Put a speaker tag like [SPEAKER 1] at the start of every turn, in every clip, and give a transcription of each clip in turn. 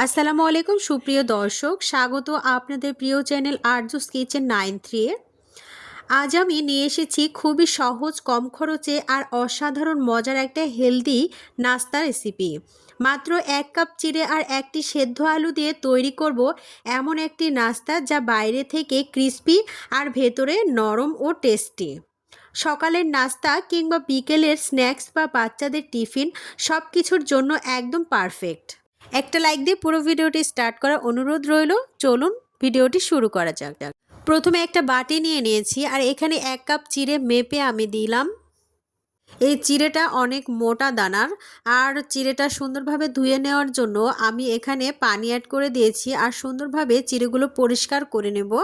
[SPEAKER 1] আসসালামু আলাইকুম সুপ্রিয় দর্শক, স্বাগত আপনাদের প্রিয় চ্যানেল আরজুস কিচেন 93 এ। আজ আমি নিয়ে এসেছি খুবই সহজ, কম খরচে আর অসাধারণ মজার একটা হেলদি নাস্তা রেসিপি। মাত্র 1 কাপ চিড়ে আর একটি সেদ্ধ আলু দিয়ে তৈরি করব এমন একটি নাস্তা যা বাইরে থেকে ক্রিস্পি আর ভেতরে নরম ও টেস্টি। সকালের নাস্তা কিংবা বিকেলের স্ন্যাক্স বা বাচ্চাদের টিফিন সব কিছুর জন্য একদম পারফেক্ট। একটা লাইক দিয়ে পুরো ভিডিওটি স্টার্ট করার অনুরোধ রইল। চলুন ভিডিওটি শুরু করা যাক। প্রথমে একটা বাটি নিয়ে নিয়েছি আর এখানে 1 কাপ চিড়ে মেপে আমি দিলাম। এই চিড়েটা অনেক মোটা দানার আর চিড়েটা সুন্দরভাবে ধুয়ে নেওয়ার জন্য আমি এখানে পানি অ্যাড করে দিয়েছি আর সুন্দরভাবে চিড়েগুলো পরিষ্কার করে নেব।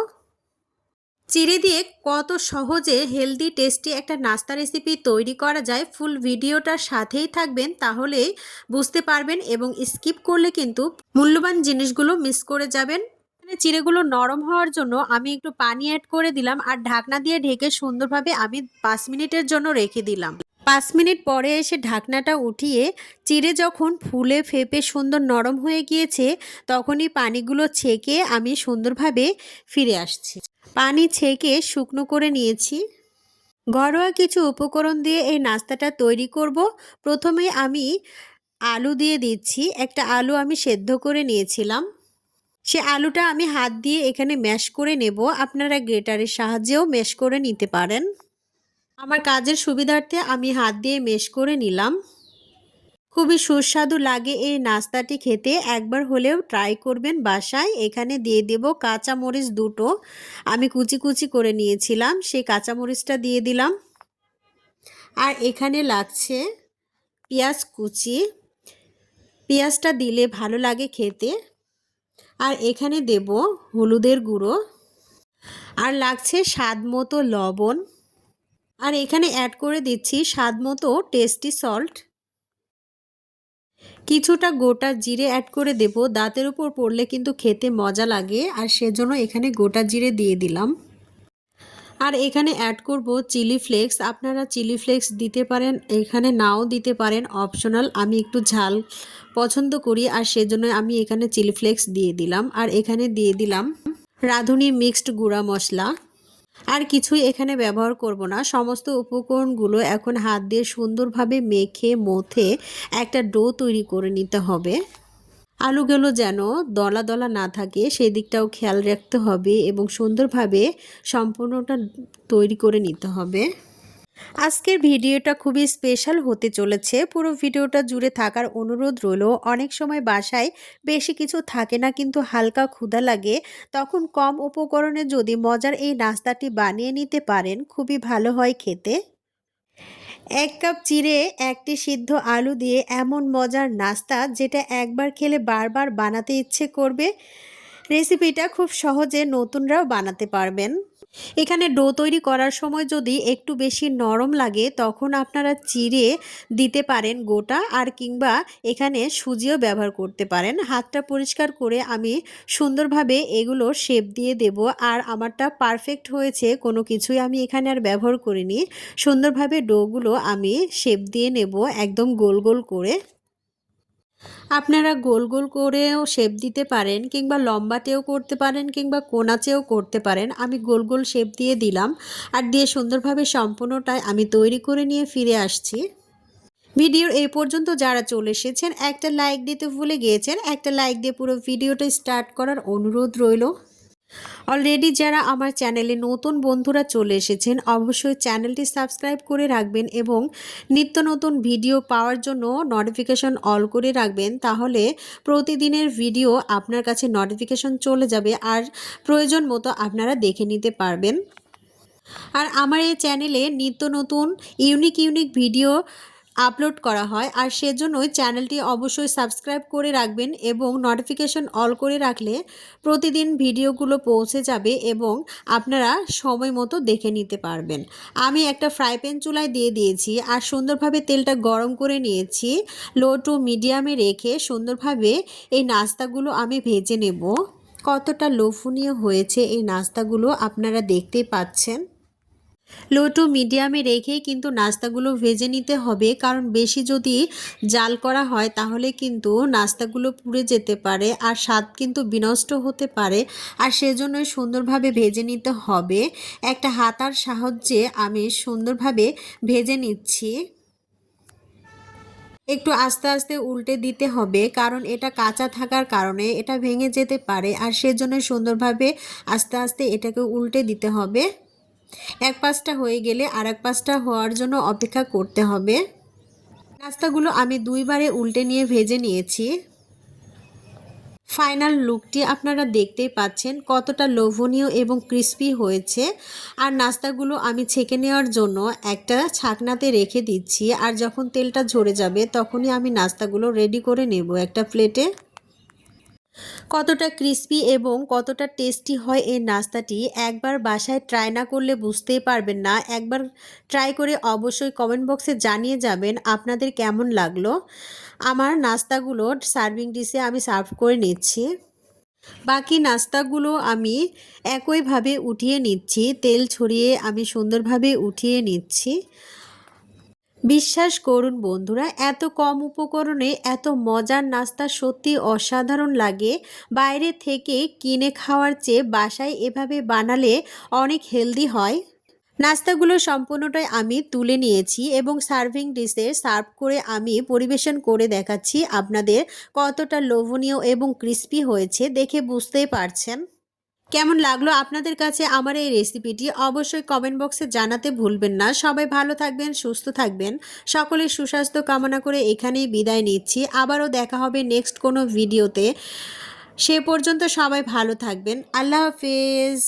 [SPEAKER 1] চিড়ে দিয়ে কত সহজে হেলদি টেস্টি একটা নাস্তা রেসিপি তৈরি করা যায়, ফুল ভিডিওটার সাথেই থাকবেন, তাহলে বুঝতে পারবেন এবং স্কিপ করলে কিন্তু মূল্যবান জিনিসগুলো মিস করে যাবেন। চিড়েগুলো নরম হওয়ার জন্য আমি একটু পানি অ্যাড করে দিলাম আর ঢাকনা দিয়ে ঢেকে সুন্দরভাবে আমি 5 মিনিটের জন্য রেখে দিলাম। 5 মিনিট পরে এসে ঢাকনাটা উঠিয়ে চিড়ে যখন ফুলে ফেপে সুন্দর নরম হয়ে গিয়েছে তখনই পানিগুলো ছেঁকে আমি সুন্দরভাবে ফিরে আসছি। পানি ছেঁকে শুকনো করে নিয়েছি। ঘরোয়া কিছু উপকরণ দিয়ে এই নাস্তাটা তৈরি করব। প্রথমে আমি আলু দিয়ে দিচ্ছি। একটা আলু আমি সেদ্ধ করে নিয়েছিলাম। সে আলুটা আমি হাত দিয়ে এখানে ম্যাশ করে নেব। আপনারা গ্রেটারের সাহায্যেও ম্যাশ করে নিতে পারেন। আমার কাজের সুবিধার্থে আমি হাত দিয়ে ম্যাশ করে নিলাম। খুবই সুস্বাদু লাগে এই নাস্তাটি খেতে, একবার হলেও ট্রাই করবেন বাসায়। এখানে দিয়ে দেব কাঁচামরিচ দুটো, আমি কুচি কুচি করে নিয়েছিলাম, সেই কাঁচামরিচটা দিয়ে দিলাম। আর এখানে লাগছে পেঁয়াজ কুচি, পেঁয়াজটা দিলে ভালো লাগে খেতে। আর এখানে দেব হলুদের গুঁড়ো, আর লাগছে স্বাদ মতো লবণ, আর এখানে অ্যাড করে দিচ্ছি স্বাদ মতো টেস্টি সল্ট। কিছুটা গোটা জিরে অ্যাড করে দেব, দাঁতের উপর পড়লে কিন্তু খেতে মজা লাগে, আর সেজন্য এখানে গোটা জিরে দিয়ে দিলাম। আর এখানে অ্যাড করব চিলি ফ্লেক্স। আপনারা চিলি ফ্লেক্স দিতে পারেন, এখানে নাও দিতে পারেন, অপশনাল। আমি একটু ঝাল পছন্দ করি আর সেজন্য আমি এখানে চিলি ফ্লেক্স দিয়ে দিলাম। আর এখানে দিয়ে দিলাম রাঁধুনি মিক্সড গুঁড়া মশলা। আর কিছুই এখানে ব্যবহার করব না। সমস্ত উপকরণগুলো এখন হাত দিয়ে সুন্দরভাবে মেখে মথে একটা ডো তৈরি করে নিতে হবে। আলুগুলো যেন দলা দলা না থাকে সেই দিকটাও খেয়াল রাখতে হবে এবং সুন্দরভাবে সম্পূর্ণটা তৈরি করে নিতে হবে। আজকের ভিডিওটা খুবই স্পেশাল হতে চলেছে, পুরো ভিডিওটা জুড়ে থাকার অনুরোধ রইল। অনেক সময় বাসায় বেশি কিছু থাকে না কিন্তু হালকা ক্ষুধা লাগে, তখন কম উপকরণে যদি মজার এই নাস্তাটি বানিয়ে নিতে পারেন খুবই ভালো হয় খেতে। 1 কাপ চিড়ে, একটি সিদ্ধ আলু দিয়ে এমন মজার নাস্তা যেটা একবার খেলে বারবার বানাতে ইচ্ছে করবে। রেসিপিটা খুব সহজে নতুনরাও বানাতে পারবেন। এখানে ডো তৈরি করার সময় যদি একটু বেশি নরম লাগে তখন আপনারা চিড়ে দিতে পারেন গোটা, আর কিংবা এখানে সুজিও ব্যবহার করতে পারেন। হাতটা পরিষ্কার করে আমি সুন্দরভাবে এগুলো শেপ দিয়ে দেব। আর আমারটা পারফেক্ট হয়েছে, কোনো কিছুই আমি এখানে আর ব্যবহার করিনি। সুন্দরভাবে ডোগুলো আমি শেপ দিয়ে নেব একদম গোল গোল করে। আপনারা গোল গোল করেও শেপ দিতে পারেন কিংবা লম্বাতেও করতে পারেন কিংবা কোনাচেও করতে পারেন। আমি গোল গোল শেপ দিয়ে দিলাম আর দিয়ে সুন্দরভাবে সম্পূর্ণটাই আমি তৈরি করে নিয়ে ফিরে আসছি। ভিডিওর এই পর্যন্ত যারা চলে এসেছেন একটা লাইক দিতে ভুলে গিয়েছেন, একটা লাইক দিয়ে পুরো ভিডিওটা স্টার্ট করার অনুরোধ রইল। অলরেডি যারা আমার চ্যানেলে নতুন বন্ধুরা চলে এসেছেন অবশ্যই চ্যানেলটি সাবস্ক্রাইব করে রাখবেন এবং নিত্য নতুন ভিডিও পাওয়ার জন্য নোটিফিকেশন অল করে রাখবেন, তাহলে প্রতিদিনের ভিডিও আপনার কাছে নোটিফিকেশন চলে যাবে আর প্রয়োজন মতো আপনারা দেখে নিতে পারবেন। আর আমার এই চ্যানেলে নিত্য নতুন ইউনিক ভিডিও আপলোড করা হয়, আর সেজন্যই চ্যানেলটি অবশ্যই সাবস্ক্রাইব করে রাখবেন এবং নোটিফিকেশন অল করে রাখলে প্রতিদিন ভিডিওগুলো পৌঁছে যাবে এবং আপনারা সময় মতো দেখে নিতে পারবেন। আমি একটা ফ্রাই প্যান চুলায় দিয়ে দিয়েছি আর সুন্দরভাবে তেলটা গরম করে নিয়েছি। লো টু মিডিয়ামে রেখে সুন্দরভাবে এই নাস্তাগুলো আমি ভেজে নেব। কতটা লোভনীয় হয়েছে এই নাস্তাগুলো আপনারা দেখতেই পাচ্ছেন। লো টু মিডিয়ামে রেখেই কিন্তু নাস্তাগুলো ভেজে নিতে হবে, কারণ বেশি যদি জাল করা হয় তাহলে কিন্তু নাস্তাগুলো পুড়ে যেতে পারে আর স্বাদ কিন্তু বিনষ্ট হতে পারে। আর সেজন্যই সুন্দরভাবে ভেজে নিতে হবে। একটা হাতার সাহায্যে আমি সুন্দরভাবে ভেজে নিচ্ছি। একটু আস্তে আস্তে উল্টে দিতে হবে, কারণ এটা কাঁচা থাকার কারণে এটা ভেঙে যেতে পারে, আর সেজন্য সুন্দরভাবে আস্তে আস্তে এটাকে উল্টে দিতে হবে। এক পাশটা হয়ে গেলে আর এক পাশটা হওয়ার জন্য অপেক্ষা করতে হবে। নাস্তাগুলো আমি দুইবারে উল্টে নিয়ে ভেজে নিয়েছি। ফাইনাল লুকটি আপনারা দেখতেই পাচ্ছেন কতটা লোভনীয় এবং ক্রিস্পি হয়েছে। আর নাস্তাগুলো আমি ছেঁকে নেওয়ার জন্য একটা ছাকনাতে রেখে দিচ্ছি, আর যখন তেলটা ঝরে যাবে তখনই আমি নাস্তাগুলো রেডি করে নেব একটা প্লেটে। কতটা ক্রিস্পি এবং কতটা টেস্টি হয় এই নাস্তাটি, একবার বাসায় ট্রাই না করলে বুঝতেই পারবেন না। একবার ট্রাই করে অবশ্যই কমেন্ট বক্সে জানিয়ে যাবেন আপনাদের কেমন লাগলো। আমার নাস্তাগুলো সার্ভিং ডিশে আমি সার্ভ করে নিচ্ছি। বাকি নাস্তাগুলো আমি একইভাবে উঠিয়ে নিচ্ছি, তেল ছড়িয়ে আমি সুন্দরভাবে উঠিয়ে নিচ্ছি। বিশ্বাস করুন বন্ধুরা, এত কম উপকরণে এত মজার নাস্তা সত্যি অসাধারণ লাগে। বাইরে থেকে কিনে খাওয়ার চেয়ে বাসায় এভাবে বানালে অনেক হেলদি হয়। নাস্তাগুলো সম্পূর্ণটাই আমি তুলে নিয়েছি এবং সার্ভিং ডিশে সার্ভ করে আমি পরিবেশন করে দেখাচ্ছি আপনাদের কতটা লোভনীয় এবং ক্রিস্পি হয়েছে, দেখে বুঝতেই পারছেন। কেমন লাগলো আপনাদের কাছে আমার এই রেসিপিটি অবশ্যই কমেন্ট বক্সে জানাতে ভুলবেন না। সবাই ভালো থাকবেন, সুস্থ থাকবেন। সকলের সুস্বাস্থ্য কামনা করে এখানেই বিদায় নিচ্ছি। আবারও দেখা হবে নেক্সট কোনো ভিডিওতে। সে পর্যন্ত সবাই ভালো থাকবেন। আল্লাহ হাফেজ।